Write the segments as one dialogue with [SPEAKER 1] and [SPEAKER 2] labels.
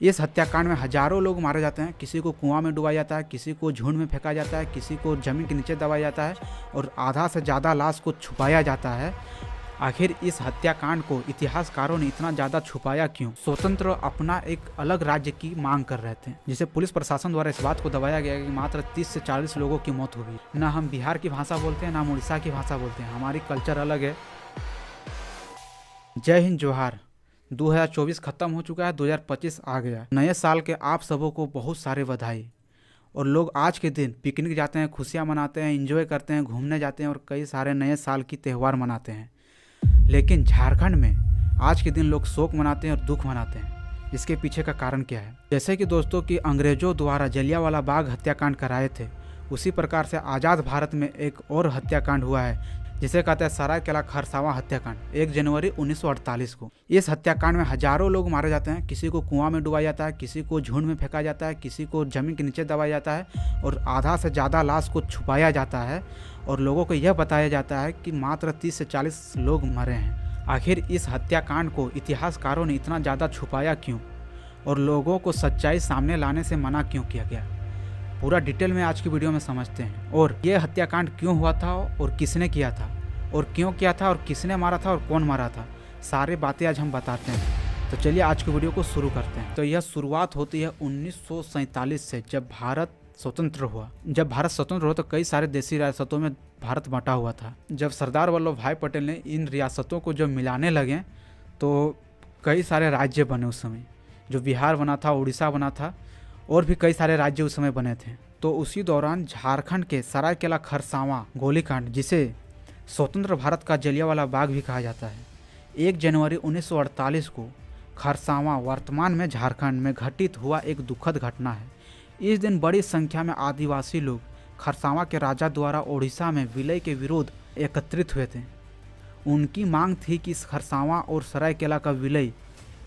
[SPEAKER 1] इस हत्याकांड में हजारों लोग मारे जाते हैं। किसी को कुआं में डुबाया जाता है, किसी को झुंड में फेंका जाता है, किसी को जमीन के नीचे दबाया जाता है और आधा से ज़्यादा लाश को छुपाया जाता है। आखिर इस हत्याकांड को इतिहासकारों ने इतना ज़्यादा छुपाया क्यों? स्वतंत्र अपना एक अलग राज्य की मांग कर रहे थे, जिसे पुलिस प्रशासन द्वारा इस बात को दबाया गया कि मात्र 30 से 40 लोगों की मौत हुई। ना हम बिहार की भाषा बोलते हैं, ना हम उड़ीसा की भाषा बोलते हैं, हमारी कल्चर अलग है। जय हिंद, जोहार। 2024 खत्म हो चुका है, 2025 आ गया। नए साल के आप सबों को बहुत सारे बधाई। और लोग आज के दिन पिकनिक जाते हैं, खुशियाँ मनाते हैं, एंजॉय करते हैं, घूमने जाते हैं और कई सारे नए साल की त्यौहार मनाते हैं। लेकिन झारखंड में आज के दिन लोग शोक मनाते हैं और दुख मनाते हैं। इसके पीछे का कारण क्या है? जैसे कि दोस्तों कि अंग्रेजों द्वारा जलियांवाला बाग हत्याकांड कराए थे, उसी प्रकार से आज़ाद भारत में एक और हत्याकांड हुआ है जिसे कहते हैं सरायकेला खरसावां हत्याकांड, 1 जनवरी 1948 को। इस हत्याकांड में हजारों लोग मारे जाते हैं। किसी को कुआं में डुबाया जाता है, किसी को झुंड में फेंका जाता है, किसी को जमीन के नीचे दबाया जाता है और आधा से ज़्यादा लाश को छुपाया जाता है और लोगों को यह बताया जाता है कि मात्र 30 से 40 लोग मरे हैं। आखिर इस हत्याकांड को इतिहासकारों ने इतना ज़्यादा छुपाया क्यों और लोगों को सच्चाई सामने लाने से मना क्यों किया गया? पूरा डिटेल में आज की वीडियो में समझते हैं। और ये हत्याकांड क्यों हुआ था और किसने किया था और क्यों किया था और किसने मारा था और कौन मारा था, सारी बातें आज हम बताते हैं। तो चलिए आज की वीडियो को शुरू करते हैं। तो यह शुरुआत होती है 1947 से, जब भारत स्वतंत्र हुआ। जब भारत स्वतंत्र हुआ तो कई सारे देशी रियासतों में भारत बंटा हुआ था। जब सरदार वल्लभ भाई पटेल ने इन रियासतों को जब मिलाने लगे तो कई सारे राज्य बने उस समय। जो बिहार बना था, उड़ीसा बना था और भी कई सारे राज्य उस समय बने थे। तो उसी दौरान झारखंड के सरायकेला खरसावां गोलीकांड, जिसे स्वतंत्र भारत का जलियांवाला बाग भी कहा जाता है, 1 जनवरी 1948 को खरसावां वर्तमान में झारखंड में घटित हुआ एक दुखद घटना है। इस दिन बड़ी संख्या में आदिवासी लोग खरसावां के राजा द्वारा ओडिशा में विलय के विरोध एकत्रित हुए थे। उनकी मांग थी कि खरसावां और सरायकेला का विलय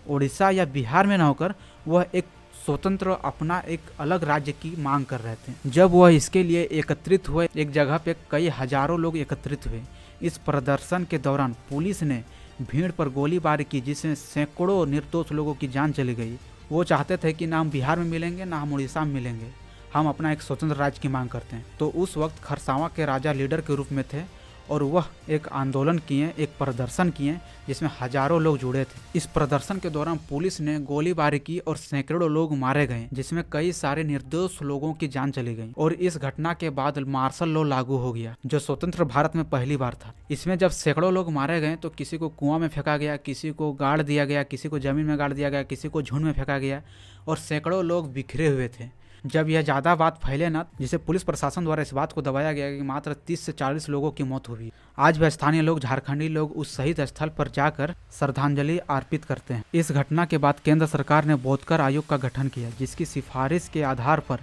[SPEAKER 1] ओडिशा या बिहार में न होकर वह एक स्वतंत्र अपना एक अलग राज्य की मांग कर रहे थे। जब वह इसके लिए एकत्रित हुए, एक जगह पे कई हजारों लोग एकत्रित हुए। इस प्रदर्शन के दौरान पुलिस ने भीड़ पर गोलीबारी की, जिसमें सैकड़ों निर्दोष लोगों की जान चली गई। वो चाहते थे कि ना हम बिहार में मिलेंगे, ना हम उड़ीसा में मिलेंगे, हम अपना एक स्वतंत्र राज्य की मांग करते हैं। तो उस वक्त खरसावां के राजा लीडर के रूप में थे और वह एक आंदोलन किए, एक प्रदर्शन किए जिसमें हजारों लोग जुड़े थे। इस प्रदर्शन के दौरान पुलिस ने गोलीबारी की और सैकड़ों लोग मारे गए, जिसमें कई सारे निर्दोष लोगों की जान चली गई। और इस घटना के बाद मार्शल लॉ लागू हो गया, जो स्वतंत्र भारत में पहली बार था। इसमें जब सैकड़ों लोग मारे गए तो किसी को कुआं में फेंका गया, किसी को गाड़ दिया गया, किसी को जमीन में गाड़ दिया गया, किसी को झुंड में फेंका गया और सैकड़ों लोग बिखरे हुए थे। जब यह ज़्यादा बात फैले ना, जिसे पुलिस प्रशासन द्वारा इस बात को दबाया गया कि मात्र 30 से 40 लोगों की मौत हुई। आज भी स्थानीय लोग, झारखंडी लोग उस शहीद स्थल पर जाकर श्रद्धांजलि अर्पित करते हैं। इस घटना के बाद केंद्र सरकार ने बौद्धकर आयोग का गठन किया, जिसकी सिफारिश के आधार पर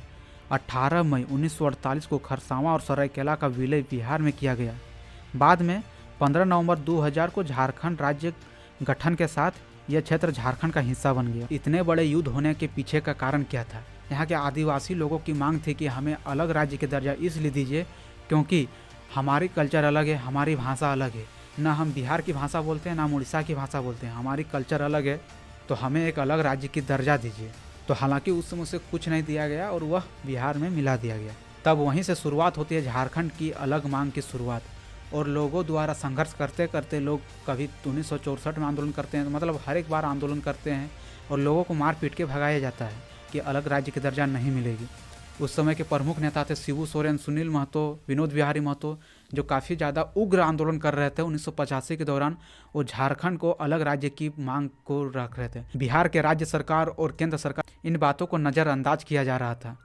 [SPEAKER 1] 18 मई 1948 को खरसावां और सरायकेला का विलय बिहार में किया गया। बाद में 15 नवंबर 2000 को झारखंड राज्य गठन के साथ यह क्षेत्र झारखंड का हिस्सा बन गया। इतने बड़े युद्ध होने के पीछे का कारण क्या था? यहाँ के आदिवासी लोगों की मांग थी कि हमें अलग राज्य के दर्जा इसलिए दीजिए क्योंकि हमारी कल्चर अलग है, हमारी भाषा अलग है। ना हम बिहार की भाषा बोलते हैं, ना हम उड़ीसा की भाषा बोलते हैं, हमारी कल्चर अलग है, तो हमें एक अलग राज्य की दर्जा दीजिए। तो हालांकि उस समय उसे कुछ नहीं दिया गया और वह बिहार में मिला दिया गया। तब वहीं से शुरुआत होती है झारखंड की अलग मांग की शुरुआत। और लोगों द्वारा संघर्ष करते करते लोग कभी 1964 में आंदोलन करते हैं, मतलब हर एक बार आंदोलन करते हैं और लोगों को मार पीट के भगाया जाता है कि अलग राज्य की दर्जा नहीं मिलेगी। उस समय के प्रमुख नेता थे शिबू सोरेन, सुनील महतो, विनोद बिहारी महतो, जो काफ़ी ज़्यादा उग्र आंदोलन कर रहे थे 1985 के दौरान। वो झारखंड को अलग राज्य की मांग को रख रहे थे। बिहार के राज्य सरकार और केंद्र सरकार इन बातों को नज़रअंदाज किया जा रहा था।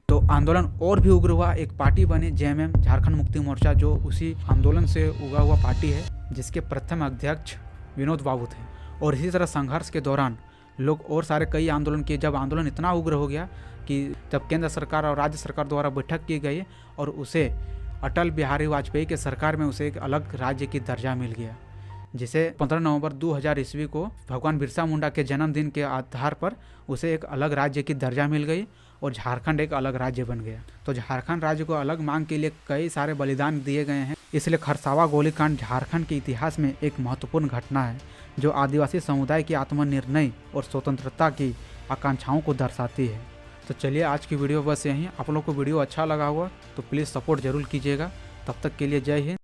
[SPEAKER 1] तो आंदोलन और भी उग्र हुआ। एक पार्टी बनी जेएमएम, झारखंड मुक्ति मोर्चा, जो उसी आंदोलन से उगा हुआ पार्टी है, जिसके प्रथम अध्यक्ष विनोद बाबू थे। और इसी तरह संघर्ष के दौरान लोग और सारे कई आंदोलन किए। जब आंदोलन इतना उग्र हो गया कि जब केंद्र सरकार और राज्य सरकार द्वारा बैठक की गई और उसे अटल बिहारी वाजपेयी के सरकार में उसे एक अलग राज्य की दर्जा मिल गया, जिसे 15 नवंबर 2000 ईस्वी को भगवान बिरसा मुंडा के जन्मदिन के आधार पर उसे एक अलग राज्य की दर्जा मिल गई और झारखंड एक अलग राज्य बन गया। तो झारखंड राज्य को अलग मांग के लिए कई सारे बलिदान दिए गए हैं। इसलिए खरसावां गोलीकांड झारखंड के इतिहास में एक महत्वपूर्ण घटना है, जो आदिवासी समुदाय की आत्मनिर्णय और स्वतंत्रता की आकांक्षाओं को दर्शाती है। तो चलिए आज की वीडियो बस यहीं। आप लोग को वीडियो अच्छा लगा हुआ तो प्लीज़ सपोर्ट ज़रूर कीजिएगा। तब तक के लिए जय हिंद।